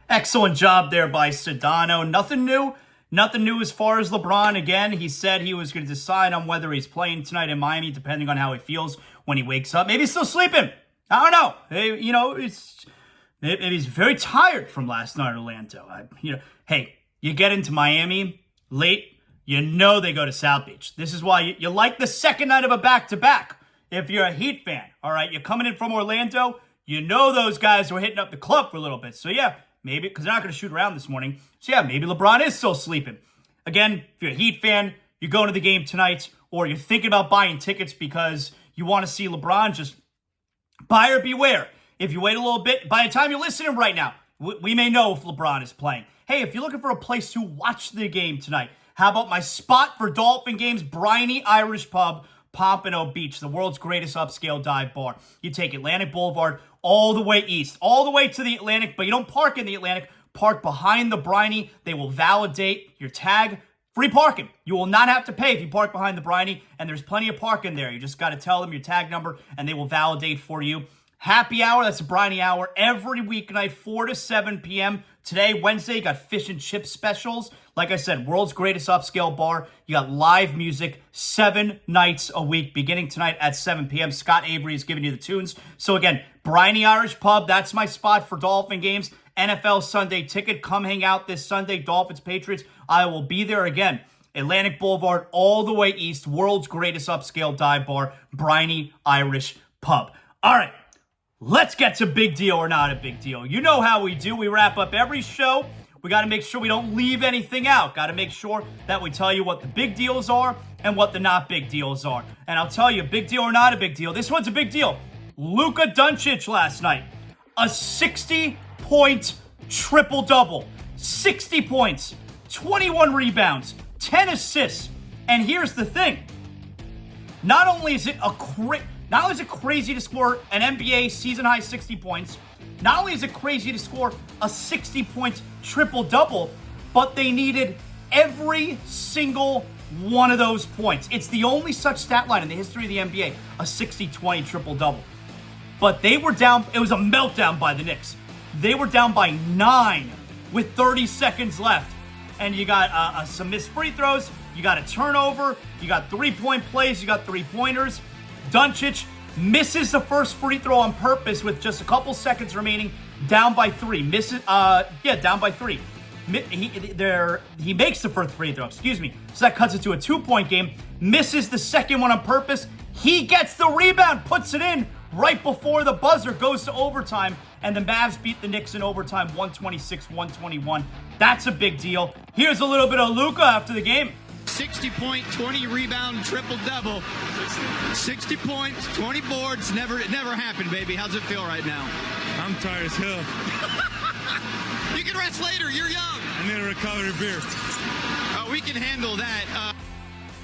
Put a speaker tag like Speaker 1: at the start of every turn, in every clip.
Speaker 1: Excellent job there by Sedano. Nothing new. Nothing new as far as LeBron. Again, he said he was going to decide on whether he's playing tonight in Miami, depending on how he feels when he wakes up. Maybe he's still sleeping. I don't know. Maybe he's very tired from last night in Orlando. Hey, you get into Miami late, you know they go to South Beach. This is why you like the second night of a back-to-back. If you're a Heat fan, all right, you're coming in from Orlando, you know those guys were hitting up the club for a little bit. So yeah, maybe, because they're not going to shoot around this morning. So yeah, maybe LeBron is still sleeping. Again, if you're a Heat fan, you're going to the game tonight, or you're thinking about buying tickets because you want to see LeBron, just buyer beware. If you wait a little bit, by the time you're listening right now, we may know if LeBron is playing. Hey, if you're looking for a place to watch the game tonight, how about my spot for Dolphin games, Briny Irish Pub, Pompano Beach, the world's greatest upscale dive bar. You take Atlantic Boulevard all the way east, all the way to the Atlantic, but you don't park in the Atlantic. Park behind the Briny. They will validate your tag. Free parking. You will not have to pay if you park behind the Briny, and there's plenty of parking there. You just got to tell them your tag number, and they will validate for you. Happy hour, that's the Briny hour, every weeknight, 4 to 7 p.m. Today, Wednesday, you got fish and chip specials. Like I said, world's greatest upscale bar. You got live music 7 nights a week, beginning tonight at 7 p.m. Scott Avery is giving you the tunes. So again, Briny Irish Pub, that's my spot for Dolphin games. NFL Sunday ticket, come hang out this Sunday, Dolphins, Patriots. I will be there again. Atlantic Boulevard, all the way east, world's greatest upscale dive bar, Briny Irish Pub. All right. Let's get to big deal or not a big deal. You know how we do. We wrap up every show. We got to make sure we don't leave anything out. Got to make sure that we tell you what the big deals are and what the not big deals are. And I'll tell you, big deal or not a big deal. This one's a big deal. Luka Doncic last night. A 60-point triple-double. 60 points, 21 rebounds, 10 assists. And here's the thing. Not only is it crazy to score an NBA season-high 60 points, not only is it crazy to score a 60-point triple-double, but they needed every single one of those points. It's the only such stat line in the history of the NBA, a 60-20 triple-double. But they were down, it was a meltdown by the Knicks. They were down by 9 with 30 seconds left. And you got some missed free throws, you got a turnover, you got 3-point plays, you got 3-pointers. Doncic misses the first free throw on purpose with just a couple seconds remaining, down by 3. Down by 3. He makes the first free throw, So that cuts it to a 2-point game. Misses the second one on purpose. He gets the rebound, puts it in right before the buzzer, goes to overtime, and the Mavs beat the Knicks in overtime, 126-121. That's a big deal. Here's a little bit of Luka after the game.
Speaker 2: 60-point, 20-rebound, triple-double. 60 points, 20 boards. It never happened, baby. How's it feel right now?
Speaker 3: I'm tired as hell.
Speaker 2: You can rest later. You're young.
Speaker 3: I need a recovery beer.
Speaker 2: We can handle that.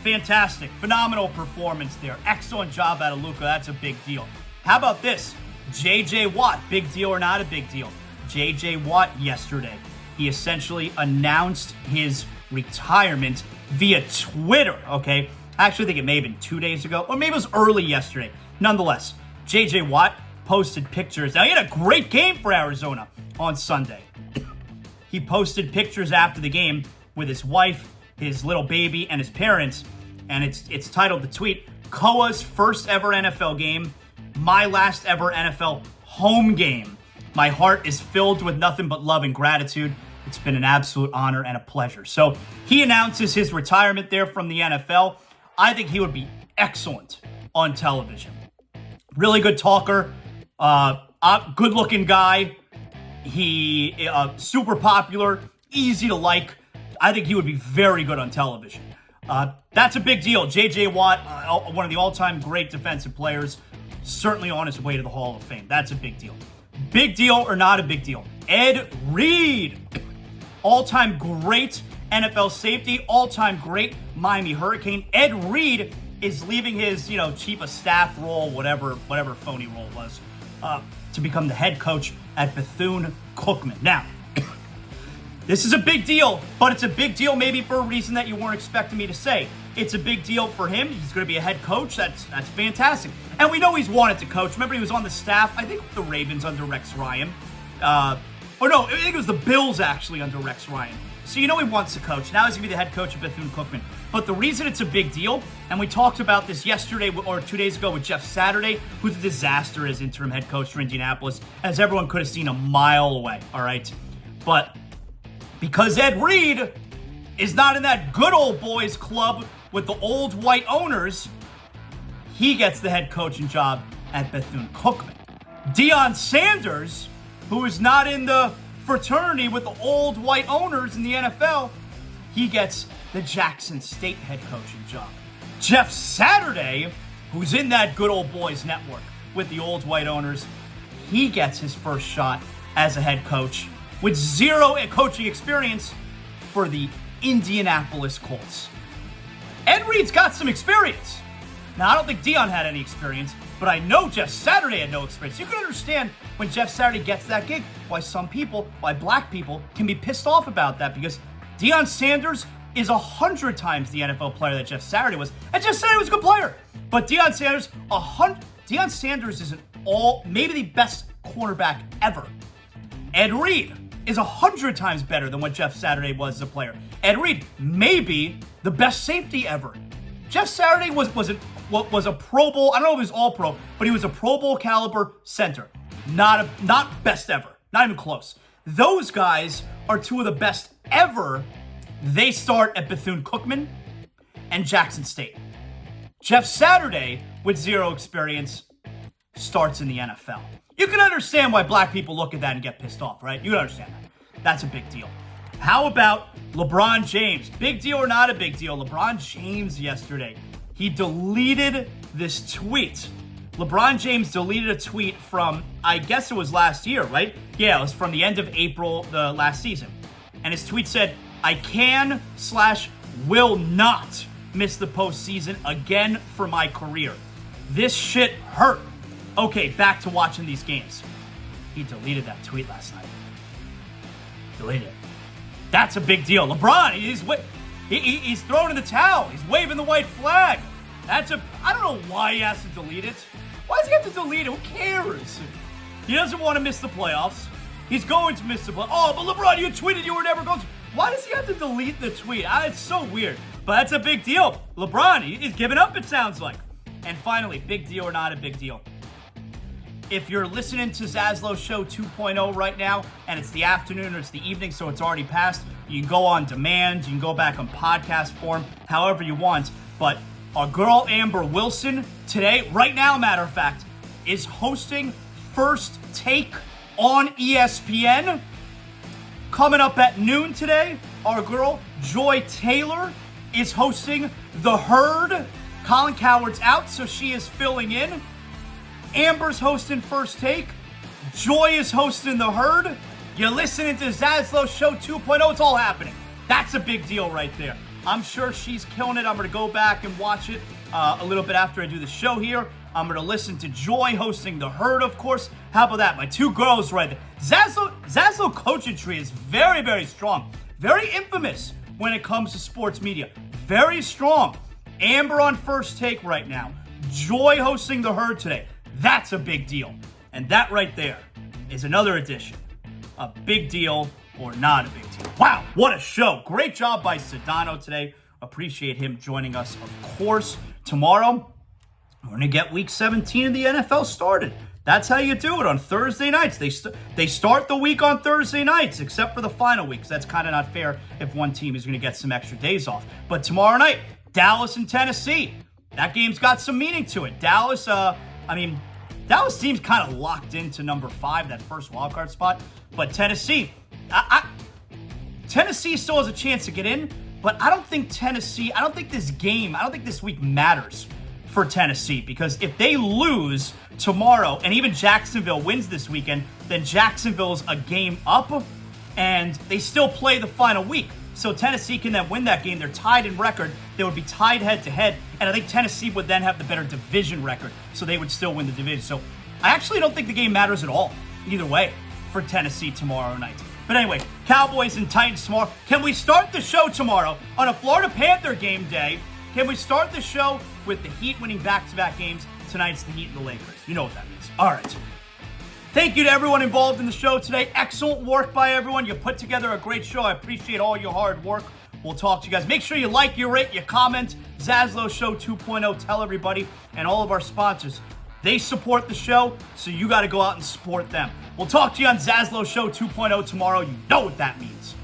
Speaker 1: Fantastic. Phenomenal performance there. Excellent job out of Luka. That's a big deal. How about this? J.J. Watt. Big deal or not a big deal? J.J. Watt yesterday. He essentially announced his retirement via Twitter, okay? I actually think it may have been 2 days ago, or maybe it was early yesterday. Nonetheless, J.J. Watt posted pictures. Now, he had a great game for Arizona on Sunday. He posted pictures after the game with his wife, his little baby, and his parents, and it's titled, the tweet, Koa's first ever NFL game, my last ever NFL home game. My heart is filled with nothing but love and gratitude. It's been an absolute honor and a pleasure. So he announces his retirement there from the NFL. I think he would be excellent on television. Really good talker, good-looking guy. He super popular, easy to like. I think he would be very good on television. That's a big deal. J.J. Watt, one of the all-time great defensive players, certainly on his way to the Hall of Fame. That's a big deal. Big deal or not a big deal? Ed Reed, all-time great NFL safety, all-time great Miami Hurricane. Ed Reed is leaving his, chief of staff role, whatever phony role it was, to become the head coach at Bethune-Cookman. Now, this is a big deal, but it's a big deal maybe for a reason that you weren't expecting me to say. It's a big deal for him. He's going to be a head coach. That's fantastic. And we know he's wanted to coach. Remember, he was on the staff, I think, with the Ravens under Rex Ryan. Or no, I think it was the Bills actually under Rex Ryan. So you know he wants to coach. Now he's going to be the head coach of Bethune-Cookman. But the reason it's a big deal, and we talked about this yesterday or 2 days ago with Jeff Saturday, who's a disaster as interim head coach for Indianapolis, as everyone could have seen a mile away, all right? But because Ed Reed is not in that good old boys club with the old white owners, he gets the head coaching job at Bethune-Cookman. Deion Sanders, who is not in the fraternity with the old white owners in the NFL, he gets the Jackson State head coaching job. Jeff Saturday, who's in that good old boys network with the old white owners, he gets his first shot as a head coach with zero coaching experience for the Indianapolis Colts. Ed Reed's got some experience. Now, I don't think Deion had any experience, but I know Jeff Saturday had no experience. You can understand when Jeff Saturday gets that gig, why black people can be pissed off about that, because Deion Sanders is 100 times the NFL player that Jeff Saturday was, and Jeff Saturday was a good player. But Deion Sanders is maybe the best cornerback ever. Ed Reed is 100 times better than what Jeff Saturday was as a player. Ed Reed may be the best safety ever. Jeff Saturday was a Pro Bowl. I don't know if he was all pro, but he was a Pro Bowl caliber center. Not best ever. Not even close. Those guys are two of the best ever. They start at Bethune-Cookman and Jackson State. Jeff Saturday, with zero experience, starts in the NFL. You can understand why black people look at that and get pissed off, right? You can understand that. That's a big deal. How about LeBron James? Big deal or not a big deal? LeBron James yesterday, he deleted this tweet. LeBron James deleted a tweet from, I guess it was last year, right? Yeah, it was from the end of April, the last season. And his tweet said, I can/will not miss the postseason again for my career. This shit hurt. Okay, back to watching these games. He deleted that tweet last night. Deleted it. That's a big deal. LeBron, he's throwing in the towel. He's waving the white flag. I don't know why he has to delete it. Why does he have to delete it? Who cares? He doesn't want to miss the playoffs. He's going to miss the playoffs. Oh, but LeBron, you tweeted you were never going to. Why does he have to delete the tweet? It's so weird. But that's a big deal. LeBron, he's giving up, it sounds like. And finally, big deal or not a big deal. If you're listening to ZASLOW Show 2.0 right now, and it's the afternoon or it's the evening, so it's already passed, you can go on demand, you can go back on podcast form, however you want. But our girl Amber Wilson today, right now, matter of fact, is hosting First Take on ESPN. Coming up at noon today, our girl Joy Taylor is hosting The Herd. Colin Coward's out, so she is filling in. Amber's hosting First Take. Joy is hosting The Herd. You're listening to ZASLOW Show 2.0. It's all happening. That's a big deal right there. I'm sure she's killing it. I'm going to go back and watch it a little bit after I do the show here. I'm going to listen to Joy hosting The Herd, of course. How about that? My two girls right there. ZASLOW coaching tree is very, very strong. Very infamous when it comes to sports media. Very strong. Amber on First Take right now. Joy hosting The Herd today. That's a big deal. And that right there is another edition of Big Deal or Not a Big Deal. Wow, what a show. Great job by Sedano today. Appreciate him joining us, of course. Tomorrow, we're going to get Week 17 of the NFL started. That's how you do it on Thursday nights. They start the week on Thursday nights, except for the final week, 'cause that's kind of not fair if one team is going to get some extra days off. But tomorrow night, Dallas and Tennessee. That game's got some meaning to it. Dallas seems kind of locked into number 5, that first wildcard spot. But Tennessee, Tennessee still has a chance to get in, but I don't think this week matters for Tennessee, because if they lose tomorrow and even Jacksonville wins this weekend, then Jacksonville's a game up and they still play the final week. So Tennessee can then win that game. They're tied in record. They would be tied head-to-head, and I think Tennessee would then have the better division record, so they would still win the division. So I actually don't think the game matters at all, either way, for Tennessee tomorrow night. But anyway, Cowboys and Titans tomorrow. Can we start the show tomorrow on a Florida Panther game day? Can we start the show with the Heat winning back-to-back games? Tonight's the Heat and the Lakers. You know what that means. All right. Thank you to everyone involved in the show today. Excellent work by everyone. You put together a great show. I appreciate all your hard work. We'll talk to you guys. Make sure you like, you rate, you comment. ZASLOW Show 2.0. Tell everybody. And all of our sponsors. They support the show, so you got to go out and support them. We'll talk to you on ZASLOW Show 2.0 tomorrow. You know what that means.